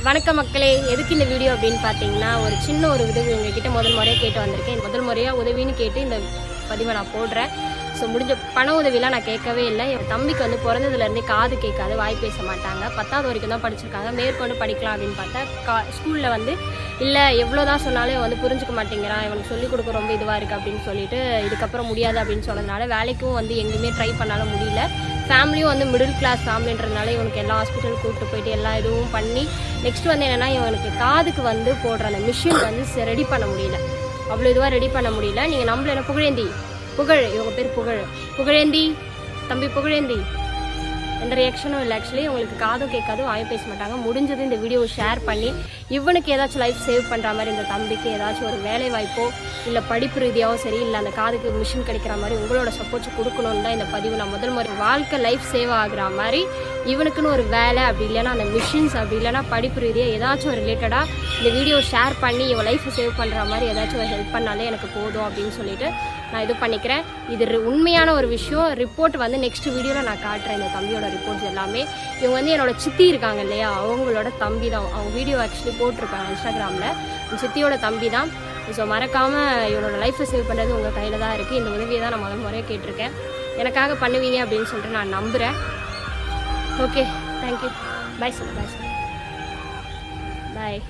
வணக்கம் மக்களே, எதுக்கு இந்த வீடியோ அப்படின்னு பார்த்தீங்கன்னா, ஒரு சின்ன ஒரு உதவி உங்ககிட்ட முதல் முறையாக கேட்டு வந்திருக்கேன். முதல் முறையாக உதவின்னு கேட்டு இந்த பதிவை நான் போடுறேன். ஸோ முடிஞ்ச பண உதவிலாம் நான் கேட்கவே இல்லை. என் தம்பிக்கு வந்து பிறந்ததுலேருந்தே காது கேட்காது, வாய் பேச மாட்டாங்க. 10வது வரைக்கும் தான் படிச்சிருக்காங்க. மேற்கொண்டு படிக்கலாம் அப்படின்னு பார்த்தா ஸ்கூலில் வந்து இல்லை எவ்வளோ தான் சொன்னாலும் வந்து புரிஞ்சுக்க மாட்டேங்கிறான், இவனுக்கு சொல்லிக் கொடுக்க ரொம்ப இதுவாக இருக்குது அப்படின்னு சொல்லிட்டு இதுக்கப்புறம் முடியாது அப்படின்னு சொன்னதுனால வேலைக்கும் வந்து எங்கேயுமே ட்ரை பண்ணாலும் முடியல. ஃபேமிலியும் வந்து மிடில் கிளாஸ் ஃபேமிலின்றதுனால இவனுக்கு எல்லா ஹாஸ்பிட்டல் கூப்பிட்டு போயிட்டு எல்லா இதுவும் பண்ணி நெக்ஸ்ட் வந்து என்னென்னா இவனுக்கு காதுக்கு வந்து போடுற அந்த மிஷின் வந்து ரெடி பண்ண முடியல. அவ்வளோ இதுவாக ரெடி பண்ண முடியல. நீங்கள் நம்மள என்ன புகழேந்தி இவங்க பேர் புகழேந்தி தம்பி புகழேந்தி எந்த ரியாக்ஷனும் இல்லை. ஆக்சுவலி உங்களுக்கு காதும் கேட்காது, வாயும் பேச மாட்டாங்க. முடிஞ்சது இந்த வீடியோவை ஷேர் பண்ணி இவனுக்கு ஏதாச்சும் லைஃப் சேவ் பண்ணுற மாதிரி, இந்த தம்பிக்கு ஏதாச்சும் ஒரு வேலை வாய்ப்போ இல்லை படிப்பு ரீதியாகவும் சரி, இல்லை அந்த காதுக்கு மிஷின் கிடைக்கிற மாதிரி உங்களோட சப்போர்ட் கொடுக்கணுன்னு தான் இந்த பதிவு. நான் முதல் முறை வாழ்க்கை லைஃப் சேவ் ஆகுற மாதிரி இவனுக்குன்னு ஒரு வேலை, அப்படி இல்லைன்னா அந்த மிஷின்ஸ், அப்படி இல்லைன்னா படிப்பு ரீதியாக ஏதாச்சும் ரிலேட்டடாக இந்த வீடியோ ஷேர் பண்ணி இவன் லைஃப்பை சேவ் பண்ணுற மாதிரி ஏதாச்சும் ஒரு ஹெல்ப் பண்ணாலே எனக்கு போதும் அப்படின்னு சொல்லிட்டு நான் இது பண்ணிக்கிறேன். இது உண்மையான ஒரு விஷயம். ரிப்போர்ட் வந்து நெக்ஸ்ட் வீடியோவில் நான் காட்டுறேன். இந்த தம்பியோட ரிப்போர்ட்ஸ் எல்லாமே. இவங்க வந்து என்னோட சித்தி இருக்காங்க இல்லையா, அவங்களோட தம்பி தான். அவங்க வீடியோ ஆக்சுவலி போட்டிருக்காங்க இன்ஸ்டாகிராமில். சித்தியோட தம்பி தான். ஸோ மறக்காமல் இவனோட லைஃப்பை சேவ் பண்ணுறது உங்கள் கையில் தான் இருக்குது. இந்த உதவியை தான் நான் முதல் முறையாக கேட்டிருக்கேன். எனக்காக பண்ணுவீங்க அப்படின்னு சொல்லிட்டு நான் நம்புகிறேன். Okay, thank you. Bye sir, bye sir, பாய்.